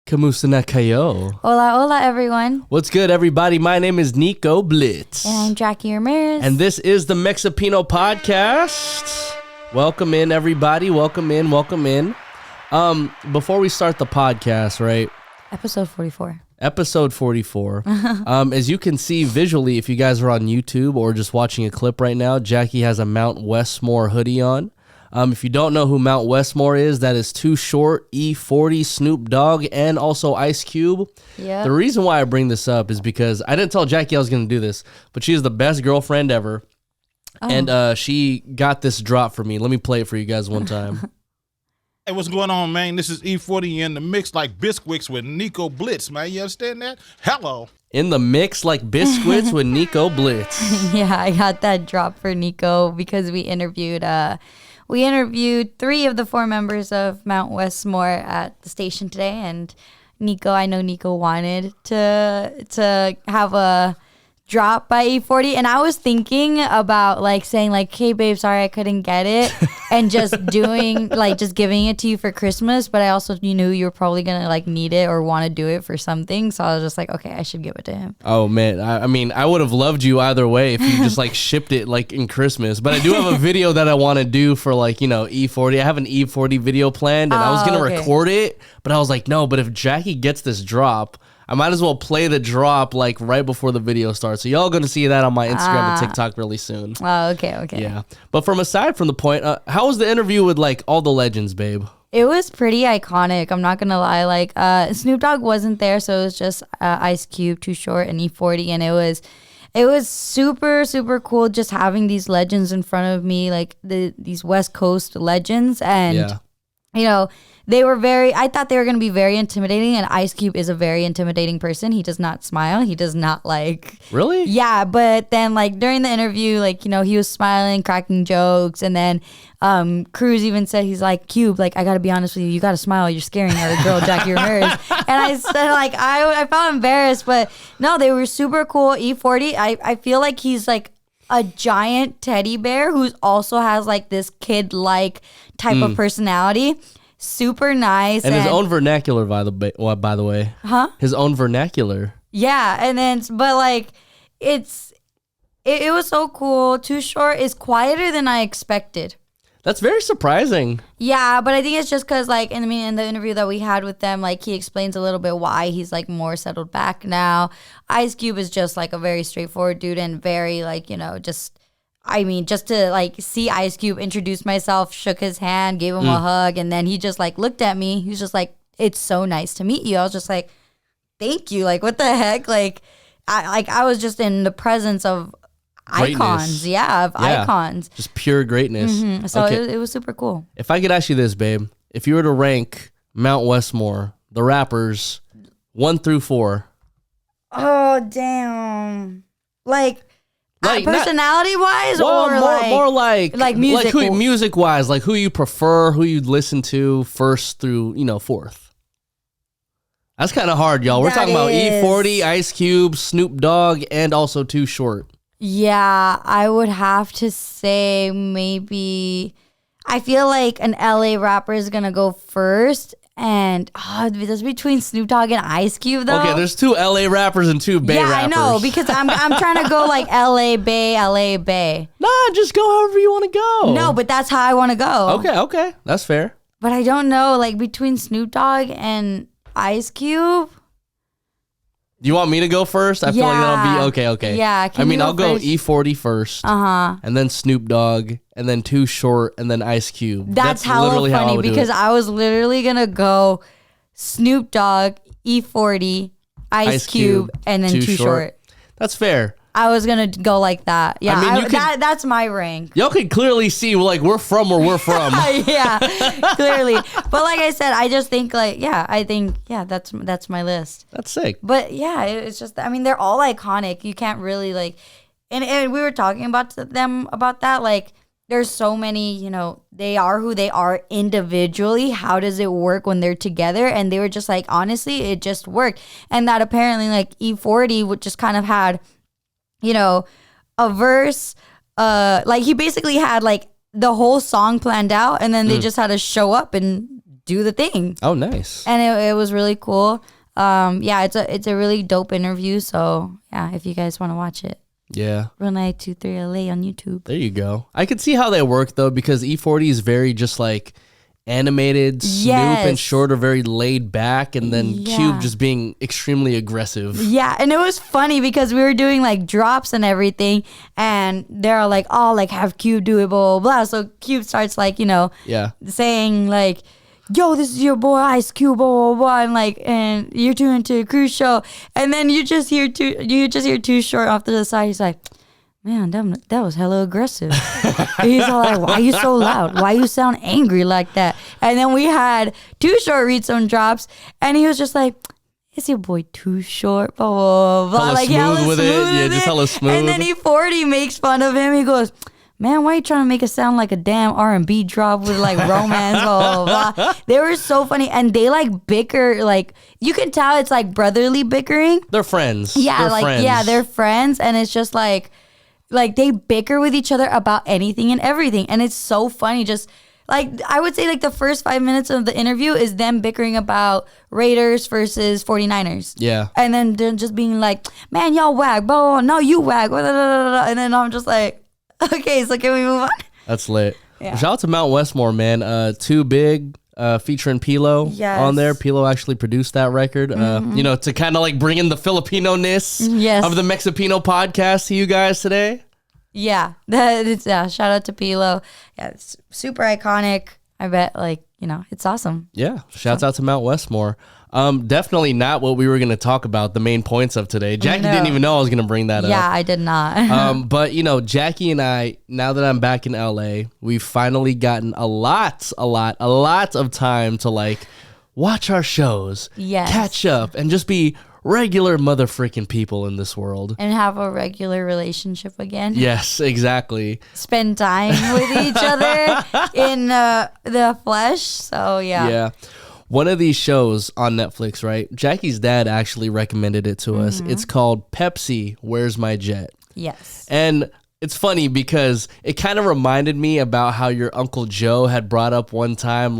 Kamusta na kayo? Hola, hola, everyone. What's good, everybody? My name is Nico Blitz. And I'm Jackie Ramirez. And this is the Mexipino podcast. Welcome in, everybody. Welcome in. Before we start the podcast, right? Episode 44. Episode 44. As you can see visually, if you guys are on YouTube or just watching a clip right now, Jackie has a Mount Westmore hoodie on. If you don't know who Mount Westmore is, that is Too Short, E40, Snoop Dogg, and also Ice Cube. Yeah. The reason why I bring this up is because I didn't tell Jackie I was going to do this, but she is the best girlfriend ever. Oh. And she got this drop for me. Let me play it for you guys one time. Hey, what's going on, man? This is E40 in the mix like biscuits with Nico Blitz, man. You understand that? Hello. In the mix like biscuits with Nico Blitz. Yeah, I got that drop for Nico because we interviewed 3 of the 4 members of Mount Westmore at the station today, and I know Nico wanted to have a drop by E40, and I was thinking about saying hey babe, sorry I couldn't get it, and just doing just giving it to you for Christmas, but I also knew you were probably gonna need it or want to do it for something, so I was just okay, I should give it to him. Oh man, I mean I would have loved you either way if you just shipped it in Christmas, but I do have a video that I want to do for E40. I have an E40 video planned, and I was gonna record it, but I was no, but if Jackie gets this drop, I might as well play the drop right before the video starts. So y'all going to see that on my Instagram and TikTok really soon. Oh, okay. Yeah. But aside from the point, how was the interview with all the legends, babe? It was pretty iconic. I'm not going to lie. Snoop Dogg wasn't there, so it was just Ice Cube, Too Short, and E40. And it was super, super cool just having these legends in front of me, these West Coast legends. And, I thought they were going to be very intimidating, and Ice Cube is a very intimidating person. He does not smile. He does not Really? Yeah, but then during the interview, he was smiling, cracking jokes, and then Cruz even said, he's Cube, I got to be honest with you got to smile. You're scaring our girl, Jackie Ramirez. And I said, I felt embarrassed, but no, they were super cool. E40, I feel he's a giant teddy bear who also has this kid-like type of personality. Super nice. And his own vernacular, by the way. Huh? His own vernacular. Yeah, and then, but it was so cool. Too Short is quieter than I expected. That's very surprising. Yeah, but I think it's just because, in the interview that we had with them, he explains a little bit why he's, more settled back now. Ice Cube is just, a very straightforward dude and very, just to see Ice Cube, introduce myself, shook his hand, gave him a hug, and then he just looked at me. He was just it's so nice to meet you. I was just thank you. What the heck? I was just in the presence of greatness. Icons. Yeah, icons. Just pure greatness. Mm-hmm. So it was super cool. If I could ask you this, babe, if you were to rank Mount Westmore, the rappers, 1 through 4. Oh, damn. Personality wise, or more music, music wise, who you prefer, who you'd listen to first through 4th. That's kind of hard, y'all. We're talking about E40, Ice Cube, Snoop Dogg, and also Too Short. Yeah, I would have to say maybe. I feel an LA rapper is gonna go first. And that's between Snoop Dogg and Ice Cube, though. Okay, there's 2 LA rappers and 2 Bay rappers. Yeah, I know, because I'm trying to go LA Bay. Nah, just go however you want to go. No, but that's how I want to go. Okay, that's fair. But I don't know, between Snoop Dogg and Ice Cube. Do you want me to go first? I feel that'll be okay. Yeah, I'll go E40 first. And then Snoop Dogg, and then Too Short, and then Ice Cube. That's literally funny because I was literally gonna go Snoop Dogg, E40, Ice Cube, and then Too Short. That's fair. I was gonna go like that. Yeah, that's my rank. Y'all can clearly see we're from where we're from. Yeah, clearly. But I said, I just think that's my list. That's sick. But yeah, it's just they're all iconic. You can't really and we were talking about them about that. There's so many, they are who they are individually. How does it work when they're together? And they were just honestly, it just worked. And that apparently E40 would just kind of had, a verse, he basically had the whole song planned out, and then they just had to show up and do the thing. Oh, nice. And it was really cool. Yeah, it's a really dope interview. So yeah, if you guys want to watch it. Yeah. Real 923 LA on YouTube. There you go. I could see how they work though, because E40 is very just like animated. Snoop and Short are very laid back, and then Cube just being extremely aggressive. Yeah, and it was funny because we were doing like drops and everything, and they're like, oh, like have Cube do it, blah, blah, blah. So Cube starts like, saying like, yo, this is your boy Ice Cube, blah, blah, blah, and like, and you're doing to a cruise show, and then you just hear Too Short off to the side. He's like, man, that was hella aggressive. He's all like, why are you so loud? Why you sound angry like that? And then we had Too Short read some drops, and he was just like, it's your boy Too Short, blah, blah, blah. Hella like, smooth with it. Yeah, just hella smooth. And then E40 makes fun of him. He goes, man, why are you trying to make it sound like a damn R&B drop with like romance, blah, blah, blah. They were so funny, and they like bicker, like you can tell it's like brotherly bickering. They're friends. Yeah, they're friends, and it's just like they bicker with each other about anything and everything, and it's so funny. Just like I would say, like the first 5 minutes of the interview is them bickering about Raiders versus 49ers. Yeah, and then they're just being like, man, y'all whack, blah, blah, blah. No, you whack, blah, blah, blah, blah. And then I'm just like, okay, so can we move on? That's lit. Yeah. Shout out to Mount Westmore, man. Too Big, featuring Pilo on there. Pilo actually produced that record, to kind of like bring in the Filipino-ness of the Mexipino podcast to you guys today. Yeah, shout out to Pilo. Yeah, it's super iconic. I bet, it's awesome. Yeah, shouts out to Mount Westmore. Definitely not what we were going to talk about, the main points of today. Jackie didn't even know I was going to bring that up. Yeah, I did not. But, Jackie and I, now that I'm back in LA, we've finally gotten a lot of time to, watch our shows, catch up, and just be regular motherfreaking people in this world. And have a regular relationship again. Yes, exactly. Spend time with each other in the flesh. So, yeah. Yeah. One of these shows on Netflix, right? Jackie's dad actually recommended it to us. It's called Pepsi, Where's My Jet? Yes. And it's funny because it kind of reminded me about how your Uncle Joe had brought up one time,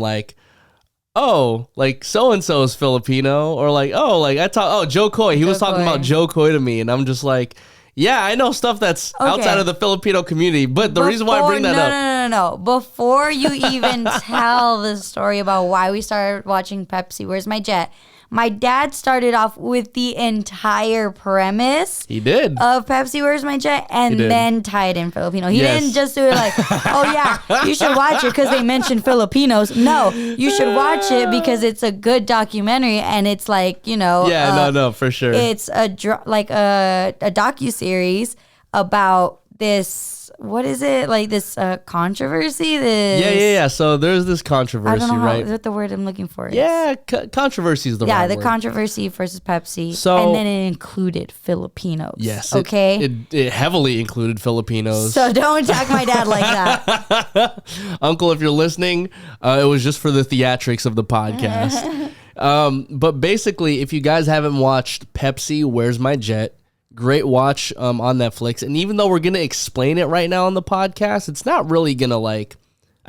so-and-so is Filipino, or Joe Coy. He was talking about Joe Coy to me, and I'm just like, yeah, I know stuff that's outside of the Filipino community, but the reason why I bring that up... No. Before you even tell the story about why we started watching Pepsi, Where's My Jet? My dad started off with the entire premise. He did. Of Pepsi, Where's My Jet? And then tied in Filipino. He didn't just do it like, oh yeah, you should watch it because they mentioned Filipinos. No, you should watch it because it's a good documentary, and it's like, no, for sure. It's a docuseries about this, what is it? Like this controversy? Yeah. So there's this controversy, I don't know right? Is that the word I'm looking for? Yeah, controversy is the right word. Yeah, the controversy versus Pepsi. So, and then it included Filipinos. Yes. Okay? It heavily included Filipinos. So don't attack my dad like that. Uncle, if you're listening, it was just for the theatrics of the podcast. But basically, if you guys haven't watched Pepsi, Where's My Jet? Great watch on Netflix. And even though we're going to explain it right now on the podcast, it's not really going to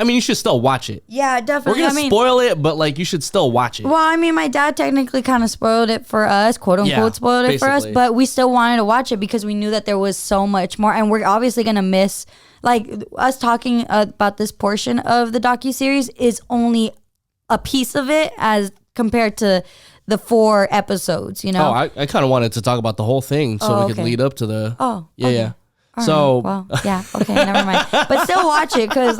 you should still watch it. Yeah, definitely. We're going to spoil it, but you should still watch it. Well, my dad technically kind of spoiled it for us, quote unquote spoiled it for us, but we still wanted to watch it because we knew that there was so much more, and we're obviously going to miss, us talking about this portion of the docuseries is only a piece of it as compared to the 4 episodes, Oh, I kind of wanted to talk about the whole thing so we could lead up to the... Oh, yeah, okay. yeah. All so... right. Well, yeah, okay, never mind. But still watch it because,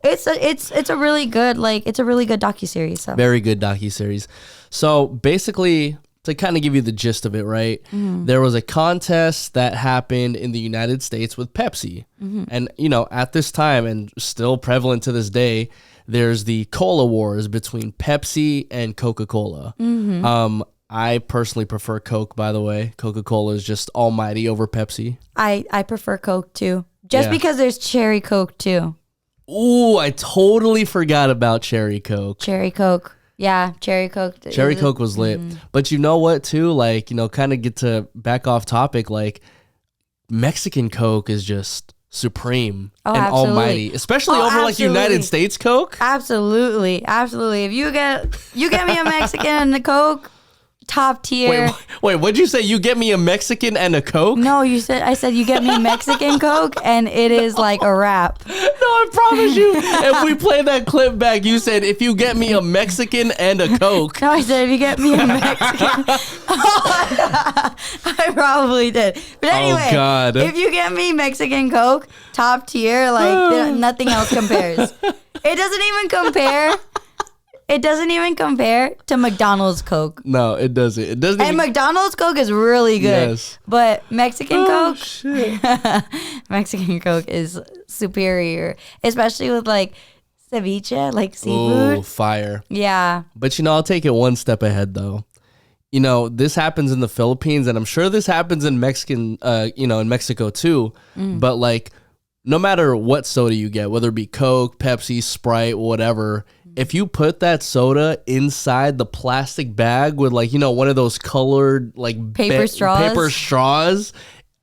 it's a really good, docuseries. So. Very good docuseries. So, basically, to kind of give you the gist of it, right? Mm-hmm. There was a contest that happened in the United States with Pepsi. Mm-hmm. And, at this time, and still prevalent to this day, there's the Cola Wars between Pepsi and Coca-Cola. Mm-hmm. I personally prefer Coke, by the way. Coca-Cola is just almighty over Pepsi. I prefer Coke, too. Just because there's Cherry Coke, too. Ooh, I totally forgot about Cherry Coke. Cherry Coke. Yeah, Cherry Coke. Cherry Coke was lit. Mm-hmm. But you know what, too? Kind of get to back off topic. Mexican Coke is just... supreme Oh, and absolutely. almighty, especially over like United States Coke. Absolutely. If you get me a Mexican and a Coke, top tier. Wait, what'd you say? You get me a Mexican and a Coke? No, I said you get me Mexican Coke and it is like a wrap. No, I promise you. If we play that clip back, you said if you get me a Mexican and a Coke. No, I said if you get me a Mexican. I probably did. But anyway, Oh, God. if you get me Mexican Coke, top tier, like nothing else compares. It doesn't even compare. It doesn't even compare to McDonald's Coke. No, it doesn't. It doesn't. And McDonald's Coke is really good. Yes. But Mexican Coke, Shit. Mexican Coke is superior, especially with like ceviche, like seafood. Oh, fire. Yeah. But I'll take it one step ahead though. This happens in the Philippines, and I'm sure this happens in in Mexico too. But like, no matter what soda you get, whether it be Coke, Pepsi, Sprite, whatever, if you put that soda inside the plastic bag with like, one of those colored like Paper straws,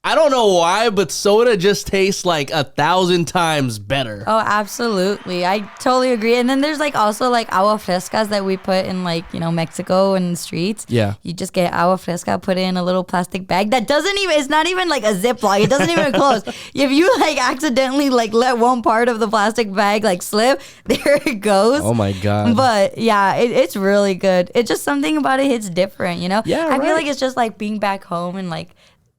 I don't know why, but soda just tastes like 1,000 times better. Oh, absolutely. I totally agree. And then there's like also like agua frescas that we put in like, Mexico and the streets. Yeah. You just get agua fresca, put it in a little plastic bag that it's not even like a Ziploc. It doesn't even close. If you like accidentally like let one part of the plastic bag like slip, there it goes. Oh my God. But yeah, it's really good. It's just something about it hits different, Yeah, I feel right. like it's just like being back home and like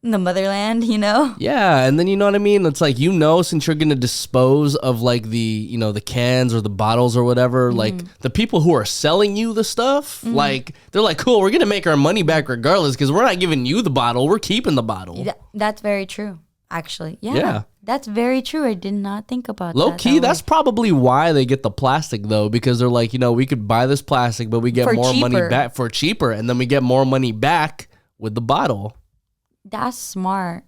in the motherland, Yeah, and then you know what I mean? It's like, since you're going to dispose of like the, the cans or the bottles or whatever, like the people who are selling you the stuff, like they're like, cool, we're going to make our money back regardless because we're not giving you the bottle, we're keeping the bottle. That's very true, actually. Yeah. That's very true. I did not think about Low that. key, that's probably why they get the plastic though, because they're like, we could buy this plastic, but we get For more money cheaper. back for cheaper, and then we get more money back with the bottle. That's smart.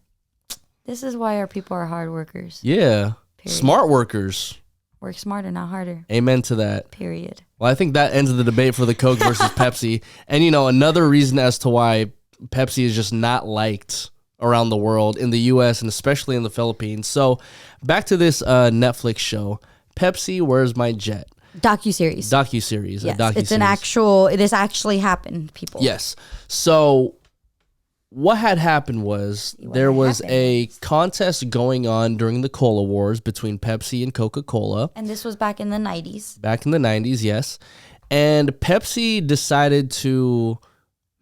This is why our people are hard workers. Yeah. Period. Smart workers. Work smarter, not harder. Amen to that. Period. Well, I think that ends the debate for the Coke versus Pepsi. And, another reason as to why Pepsi is just not liked around the world, in the U.S. and especially in the Philippines. So back to this Netflix show, Pepsi, Where's My Jet? Docuseries. Docuseries. Yes, A docuseries. it's this actually happened, people. Yes. So what had happened was there was a contest going on during the Cola Wars between Pepsi and Coca-Cola. And this was back in the 90s. Back in the 90s, yes. And Pepsi decided to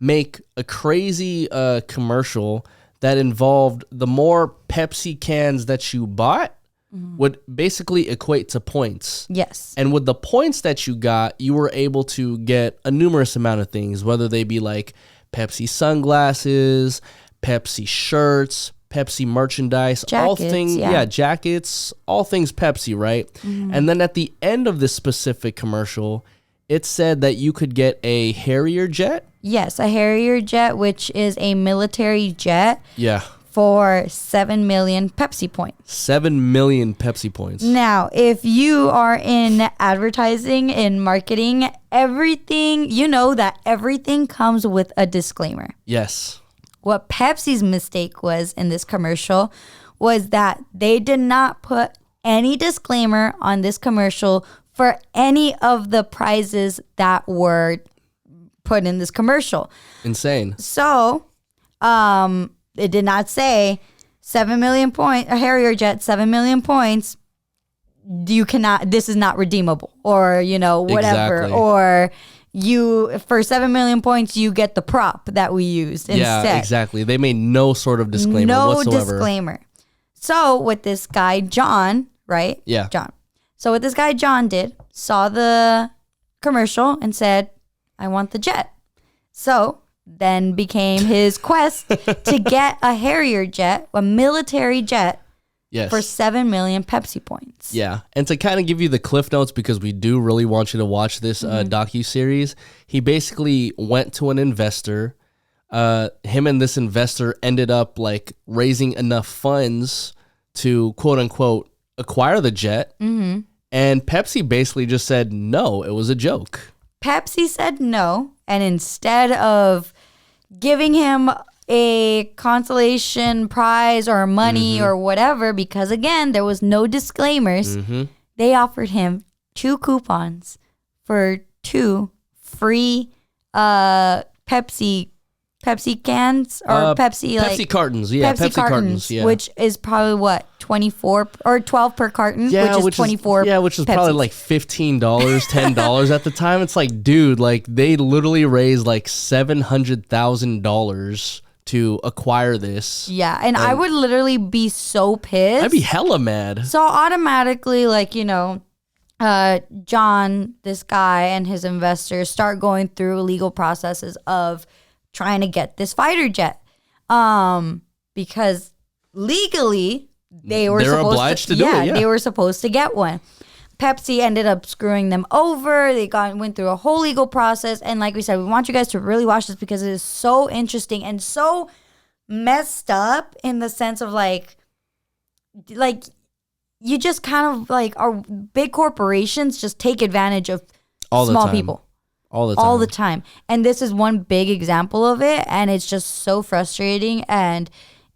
make a crazy commercial that involved the more Pepsi cans that you bought would basically equate to points. Yes. And with the points that you got, you were able to get a numerous amount of things, whether they be like Pepsi sunglasses, Pepsi shirts, Pepsi merchandise, all Jackets, things, yeah. Jackets, all things Pepsi, right? And then at the end of this specific commercial, it said that you could get a Harrier jet. Yes, a Harrier jet, which is a military jet. Yeah. For 7 million Pepsi points. 7 million Pepsi points. Now, if you are in advertising, in marketing, everything, that everything comes with a disclaimer. Yes. What Pepsi's mistake was in this commercial was that they did not put any disclaimer on this commercial for any of the prizes that were put in this commercial. Insane. So, it did not say 7 million points, a Harrier jet, 7 million points. This is not redeemable, or, whatever. Exactly. Or for 7 million points, you get the prop that we used instead. Yeah, exactly. They made no sort of disclaimer No whatsoever. disclaimer. So what this guy, John, right? Yeah. John. So what this guy, John, did, saw the commercial and said, I want the jet. So then became his quest to get a Harrier jet, a military jet, Yes. for 7 million Pepsi points. Yeah. And to kind of give you the cliff notes, because we do really want you to watch this docuseries, he basically went to an investor. Him and this investor ended up like raising enough funds to quote unquote acquire the jet. Mm-hmm. And Pepsi basically just said, no, it was a joke. Pepsi said no. And instead of giving him a consolation prize or money or whatever, because again, there was no disclaimers. They offered him 2 coupons for 2 free Pepsi cans or Pepsi cartons. Yeah, Pepsi cartons. Yeah. Which is probably what, 24 or 12 per carton, which is 24. Which is Pepsis. probably like $15, $10 at the time. It's like, dude, like they literally raised like $700,000 to acquire this. Yeah, and I would literally be so pissed. I'd be hella mad. So automatically, like, you know, John, this guy, and his investors start going through legal processes of trying to get this fighter jet, because legally they were obliged to do it. Yeah, they were supposed to get one. Pepsi ended up screwing them over. They went through a whole legal process, and like we said, we want you guys to really watch this because it is so interesting and so messed up in the sense of like you just kind of like, our big corporations just take advantage of small people. All the time. And this is one big example of it. And it's just so frustrating. And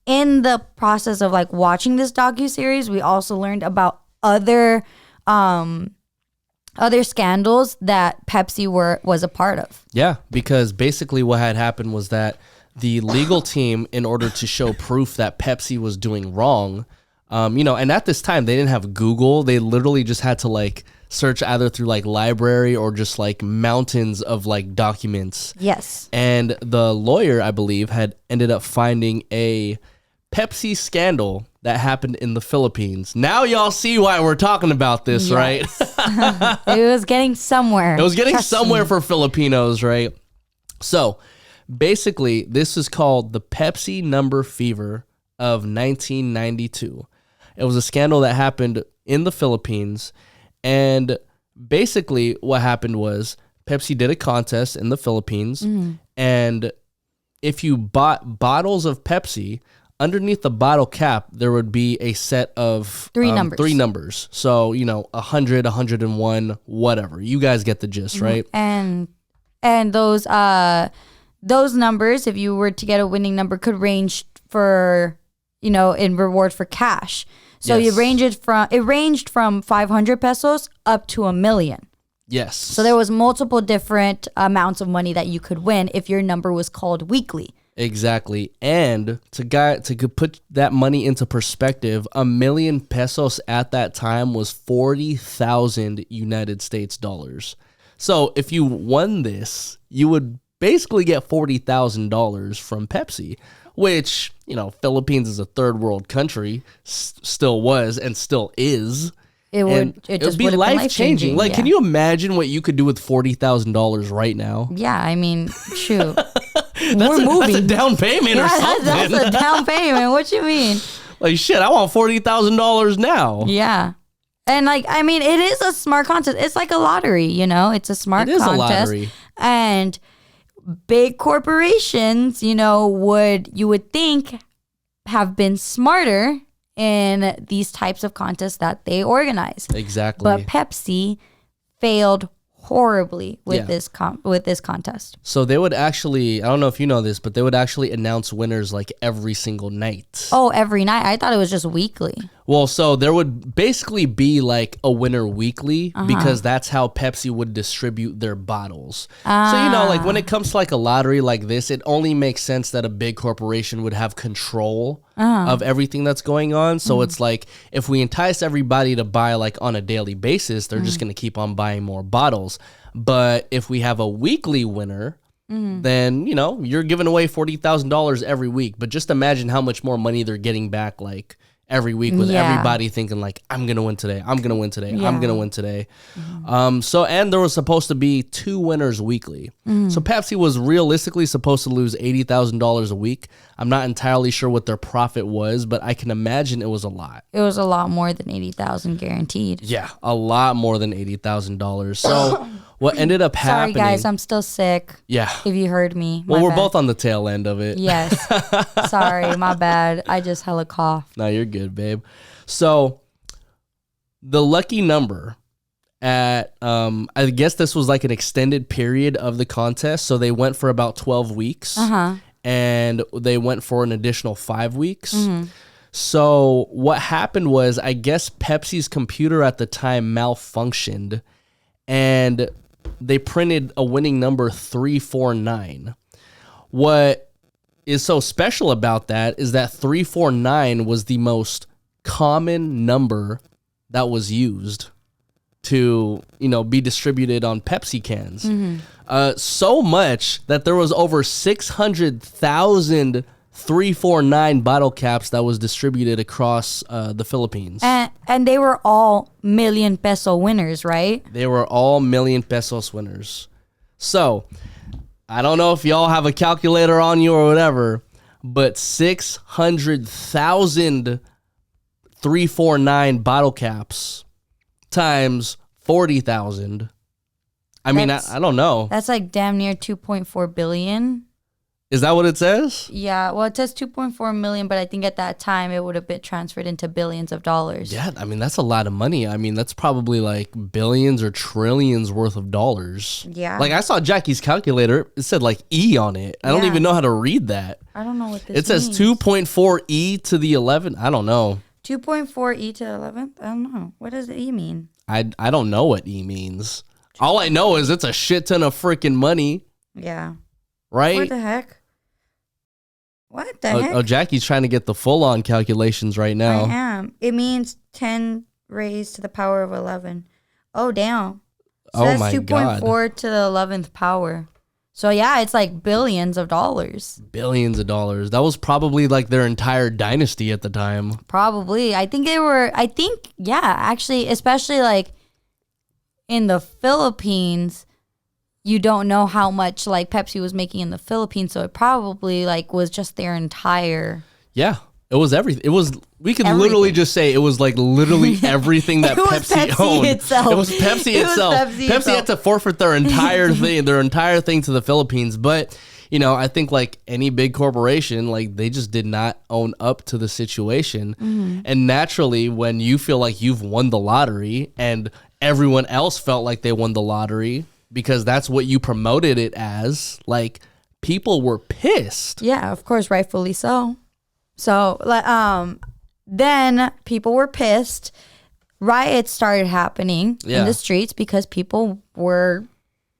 in the process of like watching this docuseries, we also learned about other scandals that Pepsi was a part of. Yeah, because basically what had happened was that the legal team, in order to show proof that Pepsi was doing wrong, and at this time they didn't have Google. They literally just had to like search either through like library or just like mountains of like documents. Yes. And the lawyer, I believe, had ended up finding a Pepsi scandal that happened in the Philippines. Now y'all see why we're talking about this, right? It was getting somewhere. It was getting somewhere for Filipinos, right? So basically, this is called the Pepsi Number Fever of 1992. It was a scandal that happened in the Philippines. And basically what happened was Pepsi did a contest in the Philippines. And if you bought bottles of Pepsi, underneath the bottle cap, there would be a set of 3 numbers. 3 numbers. So, 100, 101, whatever. You guys get the gist, right? And those numbers, if you were to get a winning number, could range for, in reward for cash. So Yes. it ranged from 500 pesos up to $1 million. Yes. So there was multiple different amounts of money that you could win if your number was called weekly. Exactly. And to put that money into perspective, 1 million pesos at that time was 40,000 United States dollars. So if you won this, you would basically get $40,000 from Pepsi, which, Philippines is a third world country, still was and still is. It would be life-changing. Like, can you imagine what you could do with $40,000 right now? Yeah, I mean, shoot. That's a down payment or something. That's a down payment. What you mean? Like, shit, I want $40,000 now. Yeah. And it is a smart contest. It's like a lottery, It's a smart contest. It is a lottery. And big corporations, you would think have been smarter in these types of contests that they organize. Exactly. But Pepsi failed horribly with this contest. So they would actually, I don't know if you know this, but they would actually announce winners like every single night. Oh, every night? I thought it was just weekly. Well, so there would basically be like a winner weekly because that's how Pepsi would distribute their bottles. So, like when it comes to like a lottery like this, it only makes sense that a big corporation would have control of everything that's going on. So it's like if we entice everybody to buy like on a daily basis, they're just going to keep on buying more bottles. But if we have a weekly winner, then, you're giving away $40,000 every week. But just imagine how much more money they're getting back like every week with everybody thinking like, I'm going to win today. I'm going to win today. I'm going to win today. And there was supposed to be 2 winners weekly. So Pepsi was realistically supposed to lose $80,000 a week. I'm not entirely sure what their profit was, but I can imagine it was a lot. It was a lot more than $80,000 guaranteed. Yeah, a lot more than $80,000. So what ended up happening... Sorry, guys, I'm still sick. Yeah. If you heard me. Well, we're both on the tail end of it. Yes. Sorry, my bad. I just hella coughed. No, you're good, babe. So the lucky number at, I guess this was like an extended period of the contest. So they went for about 12 weeks. and they went for an additional 5 weeks. So what happened was, I guess Pepsi's computer at the time malfunctioned, and they printed a winning number 349. What is so special about that is that 349 was the most common number that was used to, be distributed on Pepsi cans. So much that there was over 600,000 349 bottle caps that was distributed across the Philippines. And they were all million peso winners, right? They were all million pesos winners. So, I don't know if y'all have a calculator on you or whatever, but 600,000 349 bottle caps times 40,000. I mean, I don't know. That's like damn near 2.4 billion. Is that what it says? Yeah, well, it says 2.4 million, but I think at that time it would have been transferred into billions of dollars. Yeah, I mean, that's a lot of money. I mean, that's probably like billions or trillions worth of dollars. Yeah. Like, I saw Jackie's calculator. It said like E on it. I don't even know how to read that. I don't know what this It says 2.4 E to the 11. I don't know. 2.4 E to the 11th? I don't know. What does E mean? I don't know what E means. All I know is it's a shit ton of freaking money. Yeah. Right? What the heck? What the heck? Oh, Jackie's trying to get the full-on calculations right now. I am. It means 10 raised to the power of 11. Oh, damn. So oh, my God. 2.4 to the 11th power. So, yeah, it's like billions of dollars. Billions of dollars. That was probably like their entire dynasty at the time. Probably. Yeah, actually, especially like in the Philippines, you don't know how much like Pepsi was making in the Philippines, so it probably like was just their entire. Yeah, it was everything. It was, we could literally just say it was like literally everything that Pepsi owned. Itself. It was Pepsi itself. Pepsi had to forfeit their entire thing, to the Philippines. But, I think like any big corporation, like they just did not own up to the situation. And naturally, when you feel like you've won the lottery and everyone else felt like they won the lottery, because that's what you promoted it as, like, people were pissed. Yeah, of course, rightfully so. So, then people were pissed. Riots started happening in the streets because people were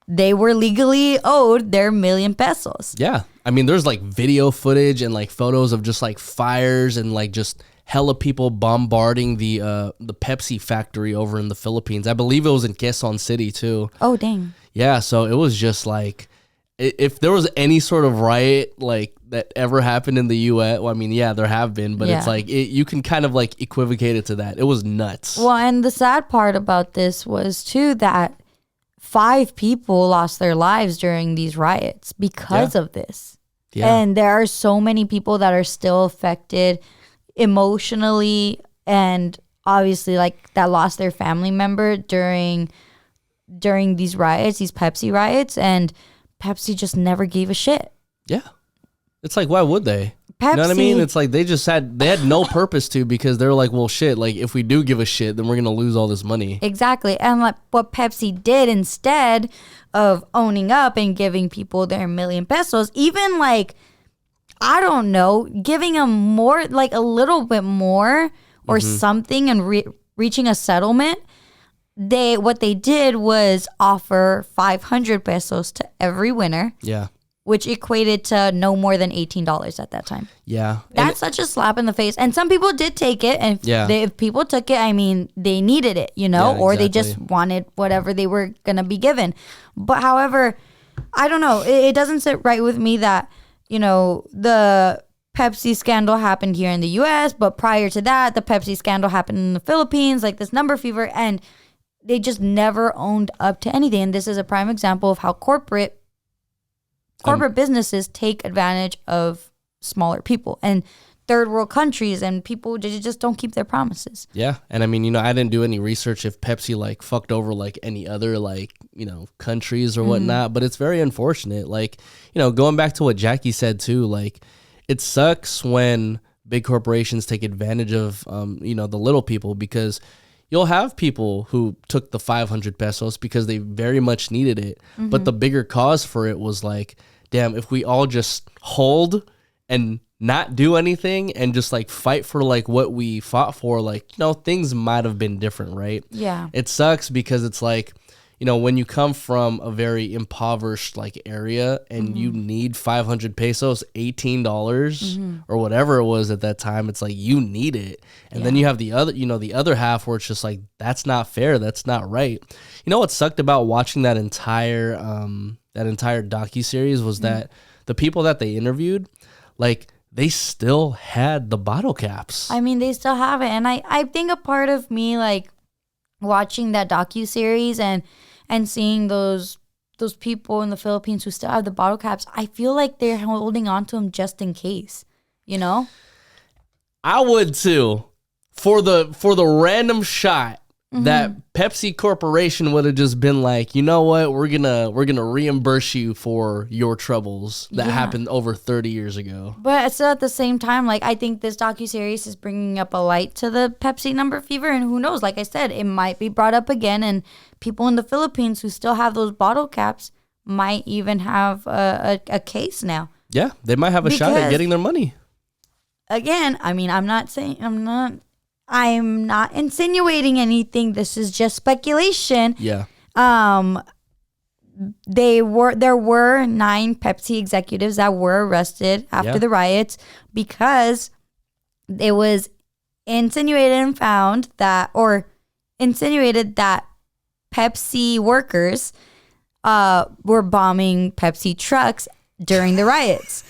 legally owed their million pesos. Yeah. I mean, there's like video footage and like photos of just like fires and like just hella people bombarding the Pepsi factory over in the Philippines. I believe it was in Quezon City too. Oh, dang. Yeah, so it was just like, if there was any sort of riot like that ever happened in the U.S., well, I mean, yeah, there have been, but it's like, you can kind of like equivocate it to that. It was nuts. Well, and the sad part about this was too that 5 people lost their lives during these riots because of this. Yeah. And there are so many people that are still affected emotionally, and obviously like that lost their family member during these riots, these Pepsi riots, and Pepsi just never gave a shit. Yeah. It's like, why would they? Pepsi, you know what I mean? It's like they had no purpose to, because they're like, well, shit, like if we do give a shit, then we're going to lose all this money. Exactly. And like what Pepsi did, instead of owning up and giving people their million pesos, even like, I don't know, giving them more, like a little bit more or something, and reaching a settlement, what they did was offer 500 pesos to every winner. Yeah. Which equated to no more than $18 at that time. Yeah. That's such a slap in the face. And some people did take it. And if people took it, I mean, they needed it, or they just wanted whatever they were going to be given. But however, I don't know. It doesn't sit right with me that, the Pepsi scandal happened here in the U.S., but prior to that, the Pepsi scandal happened in the Philippines, like this number fever, and they just never owned up to anything. And this is a prime example of how corporate businesses take advantage of smaller people and third world countries, and people just don't keep their promises. Yeah. And I mean, I didn't do any research if Pepsi like fucked over like any other like, countries or whatnot, but it's very unfortunate. Like, going back to what Jackie said too, like it sucks when big corporations take advantage of, the little people, because you'll have people who took the 500 pesos because they very much needed it. But the bigger cause for it was like, damn, if we all just hold and not do anything and just like fight for like what we fought for, like, you know, things might have been different, right? Yeah. It sucks because it's like, you know, when you come from a very impoverished like area and you need 500 pesos, $18 or whatever it was at that time, it's like you need it. And then you have the other, you know, the other half where it's just like, that's not fair. That's not right. You know what sucked about watching that entire docuseries was that the people that they interviewed, like, they still had the bottle caps. I mean, they still have it. And I think a part of me, like, watching that docuseries and seeing those people in the Philippines who still have the bottle caps, I feel like they're holding on to them just in case, you know? I would too. For the random shot that Pepsi Corporation would have just been like, you know what, we're gonna reimburse you for your troubles that happened over 30 years ago. But still at the same time, like, I think this docuseries is bringing up a light to the Pepsi Number Fever, and who knows, like I said, it might be brought up again, and people in the Philippines who still have those bottle caps might even have a case now. Yeah, they might have a shot at getting their money. Again, I mean, I'm not insinuating anything. This is just speculation. Yeah. There were 9 Pepsi executives that were arrested after the riots because it was insinuated that Pepsi workers were bombing Pepsi trucks during the riots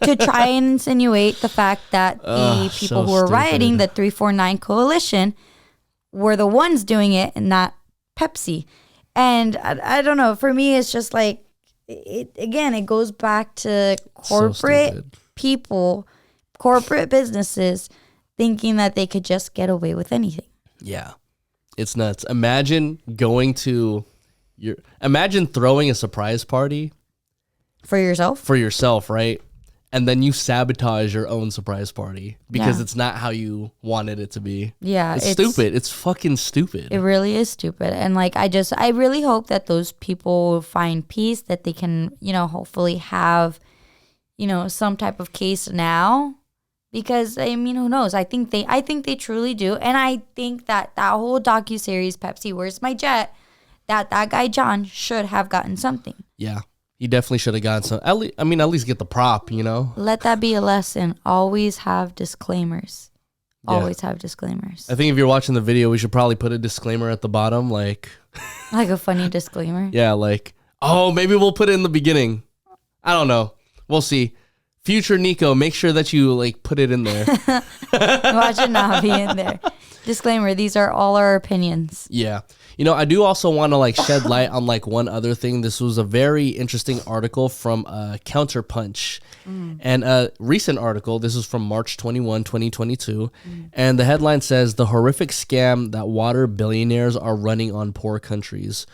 to try and insinuate the fact that the people who were rioting, the 349 coalition, were the ones doing it and not Pepsi. And I don't know. For me, it's just like, it goes back to corporate people, corporate businesses thinking that they could just get away with anything. Yeah. It's nuts. Imagine throwing a surprise party For yourself, right? And then you sabotage your own surprise party because it's not how you wanted it to be. Yeah. It's stupid. It's fucking stupid. It really is stupid. And like, I really hope that those people find peace, that they can, you know, hopefully have, you know, some type of case now. Because, I mean, who knows? I think they truly do. And I think that whole docuseries, Pepsi, Where's My Jet, that guy John should have gotten something. Yeah. He definitely should have gotten some. At least get the prop, you know? Let that be a lesson. Always have disclaimers. Always have disclaimers. I think if you're watching the video, we should probably put a disclaimer at the bottom, like... like a funny disclaimer? Yeah, like, oh, maybe we'll put it in the beginning. I don't know. We'll see. Future Nico, make sure that you, like, put it in there. Watch it not be in there. Disclaimer, these are all our opinions. Yeah. You know, I do also want to like shed light on like one other thing. This was a very interesting article from Counterpunch and a recent article. This is from March 21, 2022. And the headline says, the horrific scam that water billionaires are running on poor countries.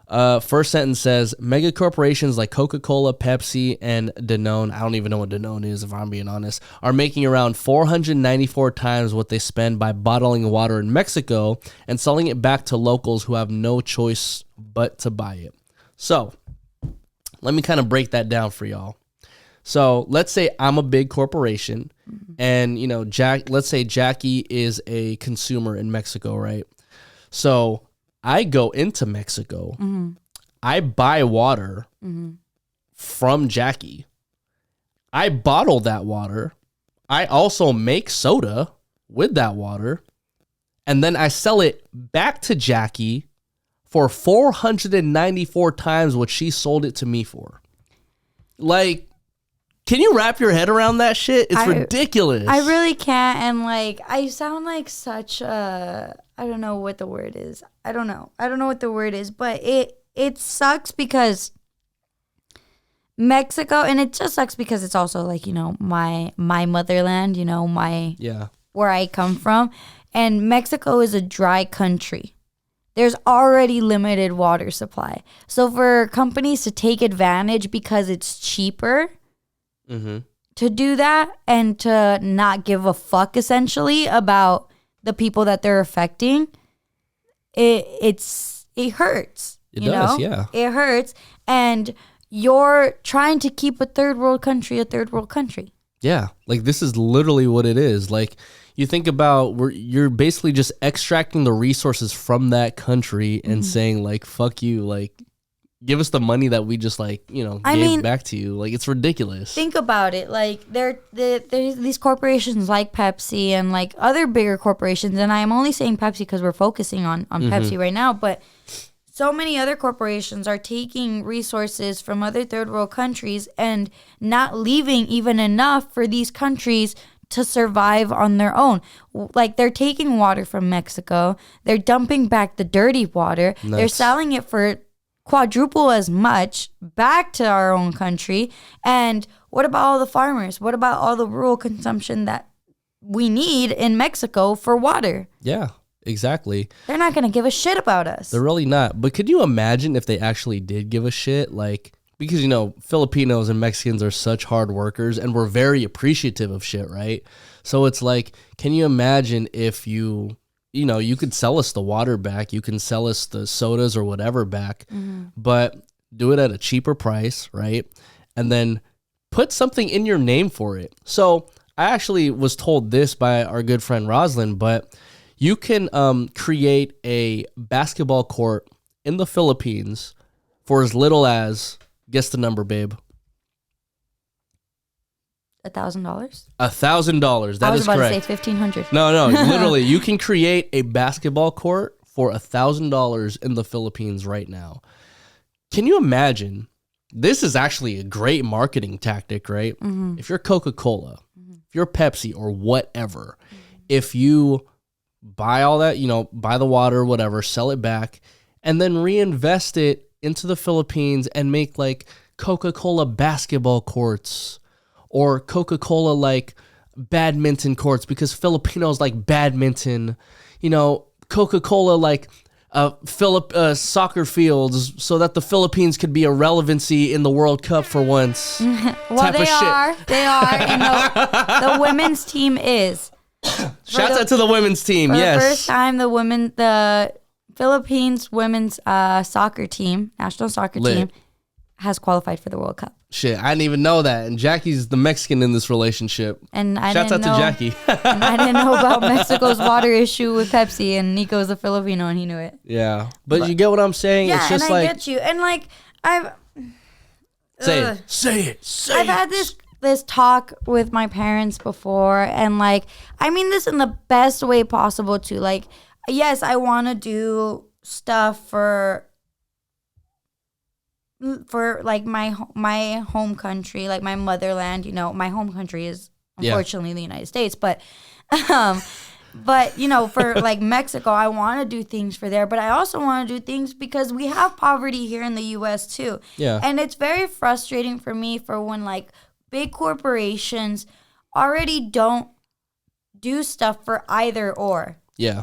First sentence says, mega corporations like Coca-Cola, Pepsi, and Danone, I don't even know what Danone is if I'm being honest, are making around 494 times what they spend by bottling water in Mexico and selling it back to locals who have no choice but to buy it. So, let me kind of break that down for y'all. So, let's say I'm a big corporation and, you know, let's say Jackie is a consumer in Mexico, right? So, I go into Mexico, I buy water from Jackie, I bottle that water, I also make soda with that water, and then I sell it back to Jackie for 494 times what she sold it to me for. Like, can you wrap your head around that shit? It's ridiculous. I really can't, and like, I sound like such a... I don't know what the word is. I don't know what the word is, but it sucks because Mexico, and it just sucks because it's also like, you know, my motherland, you know, where I come from, and Mexico is a dry country. There's already limited water supply. So for companies to take advantage because it's cheaper to do that and to not give a fuck essentially about the people that they're affecting, it hurts. It does, yeah. It hurts. And, you're trying to keep a third world country a third world country. Yeah, like this is literally what it is. Like you think about you're basically just extracting the resources from that country and saying like, fuck you, like give us the money that we just like, gave back to you. Like it's ridiculous. Think about it. Like there's these corporations like Pepsi and like other bigger corporations. And I am only saying Pepsi because we're focusing on Pepsi right now. But so many other corporations are taking resources from other third world countries and not leaving even enough for these countries to survive on their own. Like they're taking water from Mexico. They're dumping back the dirty water. Nuts. They're selling it for quadruple as much back to our own country. And what about all the farmers? What about all the rural consumption that we need in Mexico for water? Yeah, exactly. They're not going to give a shit about us. They're really not. But could you imagine if they actually did give a shit? Like, because, Filipinos and Mexicans are such hard workers and we're very appreciative of shit, right? So it's like, can you imagine if you could sell us the water back, you can sell us the sodas or whatever back, but do it at a cheaper price, right? And then put something in your name for it. So I actually was told this by our good friend Roslyn, but you can create a basketball court in the Philippines for as little as, guess the number, babe. $1,000? $1,000. That is correct. I was about to say $1,500. No, literally, you can create a basketball court for $1,000 in the Philippines right now. Can you imagine? This is actually a great marketing tactic, right? If you're Coca-Cola, if you're Pepsi or whatever, if you buy all that, buy the water, whatever, sell it back, and then reinvest it into the Philippines and make like Coca-Cola basketball courts or Coca-Cola like badminton courts because Filipinos like badminton, Coca-Cola like soccer fields so that the Philippines could be a relevancy in the World Cup for once. Well, they are, and the women's team is. Shouts out to the women's team, yes. For the first time, the Philippines women's soccer team, national soccer team, has qualified for the World Cup. Shit, I didn't even know that. And Jackie's the Mexican in this relationship. And Shouts out to Jackie. And I didn't know about Mexico's water issue with Pepsi, and Nico's a Filipino, and he knew it. Yeah, but you get what I'm saying? Yeah, it's just and I get you. And like, Say it. I've had this talk with my parents before, and like, I mean this in the best way possible too. Like, yes, I want to do stuff for like my home country, like my motherland. My home country is unfortunately the United States, but for like Mexico, I want to do things for there, but I also want to do things because we have poverty here in the U.S. too. Yeah, and it's very frustrating for me for when like big corporations already don't do stuff for either or. Yeah,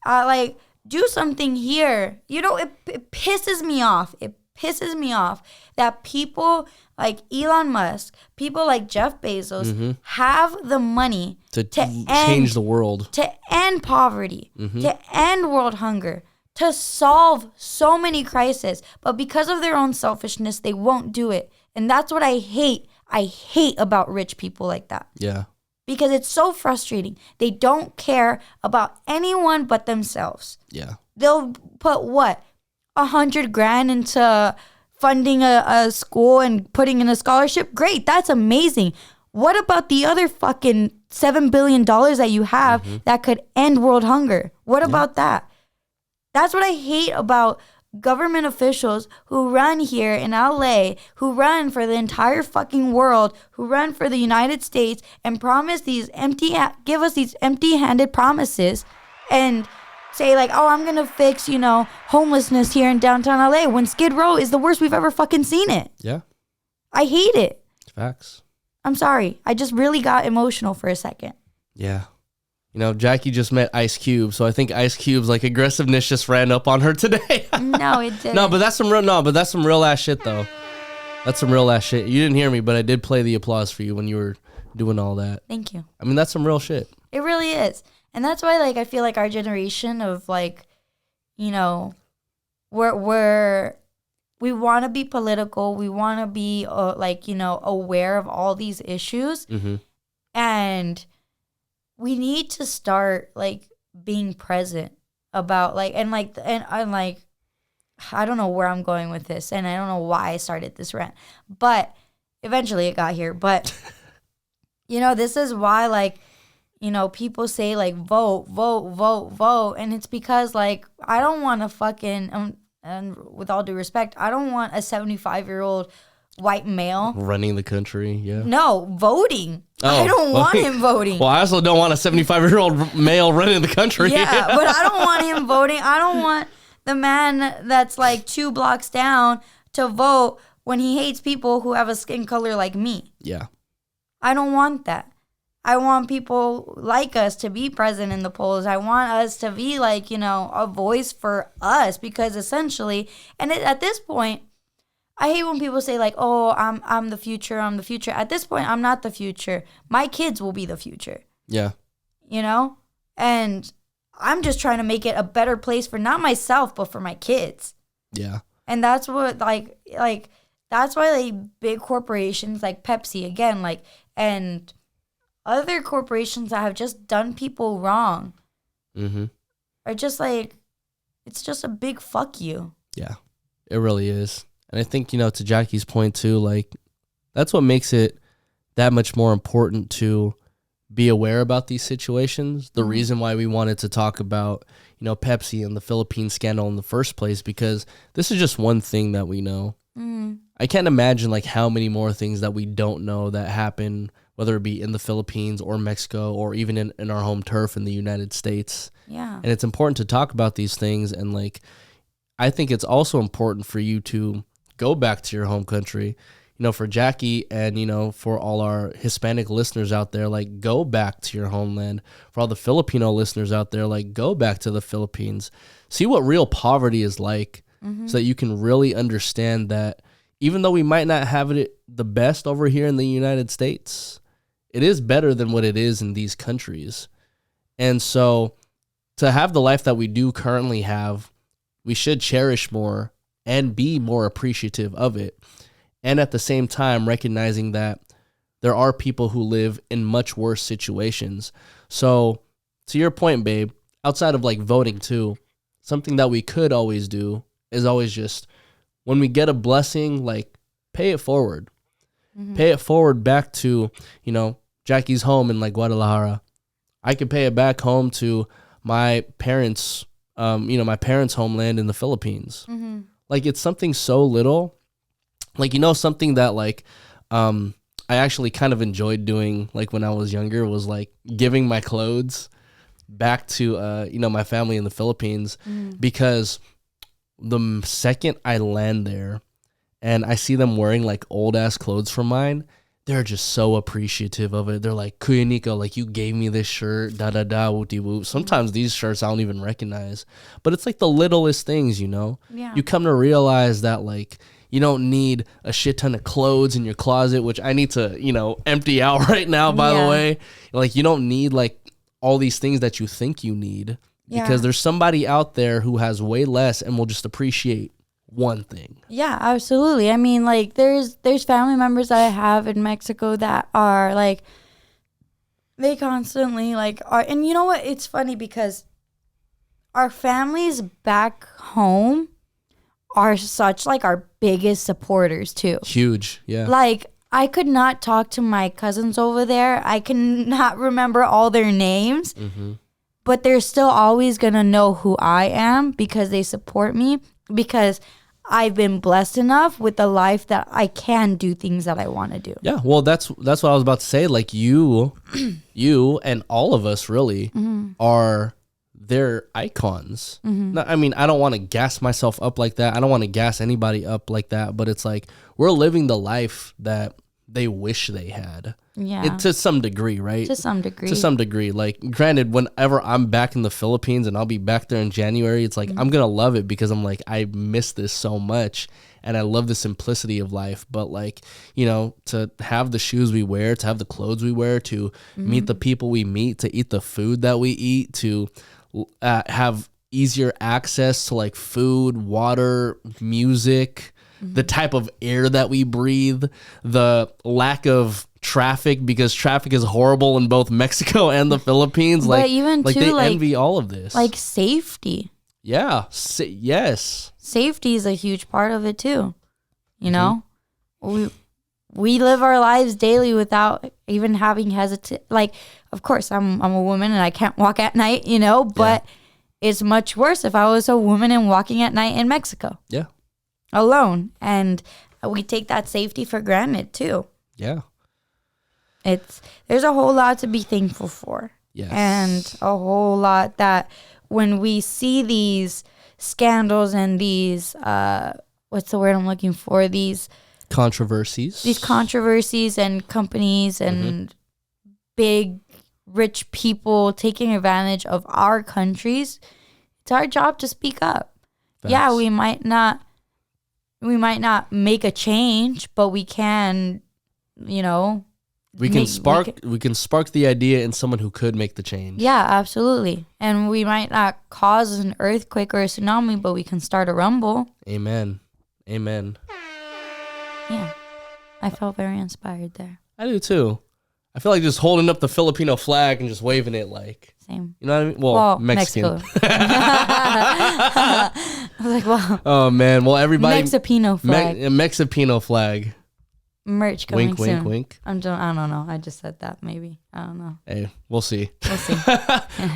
like. Do something here. It pisses me off. It pisses me off that people like Elon Musk, people like Jeff Bezos have the money to change the world, to end poverty, to end world hunger, to solve so many crises. But because of their own selfishness, they won't do it. And that's what I hate. I hate about rich people like that. Yeah. Because it's so frustrating. They don't care about anyone but themselves. Yeah. They'll put what? $100,000 into funding a school and putting in a scholarship? Great, that's amazing. What about the other fucking $7 billion that you have that could end world hunger? What about that? That's what I hate about government officials who run here in LA, who run for the entire fucking world, who run for the United States and give us these empty-handed promises and say like, oh, I'm going to fix, homelessness here in downtown LA when Skid Row is the worst we've ever fucking seen it. Yeah. I hate it. Facts. I'm sorry. I just really got emotional for a second. Yeah. Jackie just met Ice Cube, so I think Ice Cube's like aggressiveness just ran up on her today. No, it didn't. But that's some real ass shit though. That's some real ass shit. You didn't hear me, but I did play the applause for you when you were doing all that. Thank you. I mean, that's some real shit. It really is. And that's why like I feel like our generation of like, we we want to be political. We want to be like, you know, aware of all these issues. Mm-hmm. And we need to start like being present about like, and I'm like, I don't know where I'm going with this, and I don't know why I started this rant, but eventually it got here. But you know, this is why, like, you know, people say like vote, vote, vote, vote, and it's because like I don't want to fucking and with all due respect, I don't want a 75-year-old white male running the country. Yeah. No, voting. I don't want him voting. Well, I also don't want a 75-year-old male running the country. Yeah, but I don't want him voting. I don't want the man that's like 2 blocks down to vote when he hates people who have a skin color like me. Yeah. I don't want that. I want people like us to be present in the polls. I want us to be like, you know, a voice for us, because essentially, and at this point, I hate when people say like, oh, I'm the future. I'm the future. At this point, I'm not the future. My kids will be the future. Yeah. You know? And I'm just trying to make it a better place for not myself, but for my kids. Yeah. And that's what like that's why like big corporations like Pepsi again, like, and other corporations that have just done people wrong are just like, it's just a big fuck you. Yeah, it really is. And I think, you know, to Jackie's point too, like, that's what makes it that much more important to be aware about these situations. The reason why we wanted to talk about, you know, Pepsi and the Philippine scandal in the first place, because this is just one thing that we know. I can't imagine like how many more things that we don't know that happen, whether it be in the Philippines or Mexico or even in our home turf in the United States. Yeah. And it's important to talk about these things. And like, I think it's also important for you to go back to your home country. You know, for Jackie and, you know, for all our Hispanic listeners out there, like, go back to your homeland. For all the Filipino listeners out there, like, go back to the Philippines. See what real poverty is like, so that you can really understand that even though we might not have it the best over here in the United States, it is better than what it is in these countries. And so to have the life that we do currently have, we should cherish more and be more appreciative of it. And at the same time, recognizing that there are people who live in much worse situations. So to your point, babe, outside of like voting too, something that we could always do is always just, when we get a blessing, like, pay it forward. Pay it forward back to, you know, Jackie's home in like Guadalajara. I could pay it back home to my parents, you know, my parents' homeland in the Philippines. Like, it's something so little. Like, you know, something that like I actually kind of enjoyed doing, like, when I was younger, was like giving my clothes back to you know, my family in the Philippines, because the second I land there and I see them wearing like old ass clothes from mine, they're just so appreciative of it. They're like, Kuya Nico, like, you gave me this shirt, da da da, wooty woo. Sometimes these shirts I don't even recognize, but it's like the littlest things, you know? Yeah. You come to realize that, like, you don't need a shit ton of clothes in your closet, which I need to, you know, empty out right now, by the way. Like, you don't need like all these things that you think you need, because there's somebody out there who has way less and will just appreciate one thing. Yeah, absolutely. I mean, like, there's family members that I have in Mexico that are like, they constantly like are, and you know what? It's funny because our families back home are such like our biggest supporters too. Huge, yeah. Like, I could not talk to my cousins over there. I cannot remember all their names. But they're still always going to know who I am because they support me, because I've been blessed enough with a life that I can do things that I want to do. Yeah, well, that's what I was about to say. Like, you and all of us really are their icons. Now, I mean, I don't want to gas myself up like that. I don't want to gas anybody up like that. But it's like, we're living the life that they wish they had. Yeah. To some degree, right? To some degree. To some degree. Like, granted, whenever I'm back in the Philippines and I'll be back there in January, it's like, I'm going to love it, because I'm like, I miss this so much and I love the simplicity of life. But like, you know, to have the shoes we wear, to have the clothes we wear, to meet the people we meet, to eat the food that we eat, to have easier access to like food, water, music, the type of air that we breathe, the lack of traffic, because traffic is horrible in both Mexico and the Philippines. But even like too, they like, envy all of this. Like safety. Yeah. Yes. Safety is a huge part of it too. You know, we live our lives daily without even having like, of course, I'm a woman and I can't walk at night, you know, but it's much worse if I was a woman and walking at night in Mexico. Yeah. Alone. And we take that safety for granted too. Yeah. There's a whole lot to be thankful for. Yes. And a whole lot that when we see these scandals and these, what's the word I'm looking for? These controversies and companies and big rich people taking advantage of our countries, it's our job to speak up. Facts. Yeah, we might not make a change, but we can, you know, we can spark the idea in someone who could make the change. Yeah, absolutely. And we might not cause an earthquake or a tsunami, but we can start a rumble. Amen. Yeah. I felt very inspired there. I do too. I feel like just holding up the Filipino flag and just waving it like... Same. You know what I mean? Well, Mexican. Mexico. I was like, wow. Oh, man. Well, everybody... Mexipino flag. Mexipino flag. Merch coming wink, soon. Wink. I don't know. I just said that maybe. I don't know. Hey, we'll see. We'll see.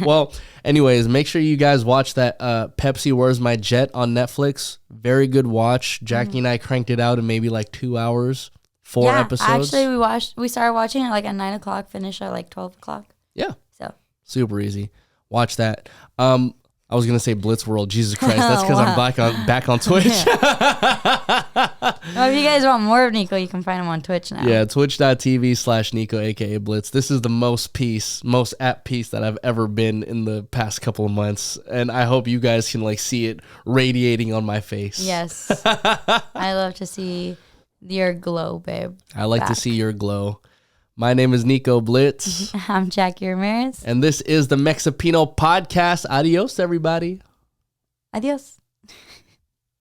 Well, anyways, make sure you guys watch that Pepsi Where's My Jet on Netflix. Very good watch. Jackie and I cranked it out in maybe like 2 hours. 4 episodes. Actually, we started watching it like at 9 o'clock, finished at like 12 o'clock. Yeah. So super easy. Watch that. I was gonna say Blitz World. Jesus Christ, that's because I'm back on Twitch. Well, if you guys want more of Nico, you can find him on Twitch now. Yeah, twitch.tv/Nico, aka Blitz. This is the most at peace that I've ever been in the past couple of months, and I hope you guys can like see it radiating on my face. Yes, I love to see your glow, babe. I like to see your glow. My name is Nico Blitz. I'm Jackie Ramirez. And this is the Mexipino podcast. Adios, everybody. Adios.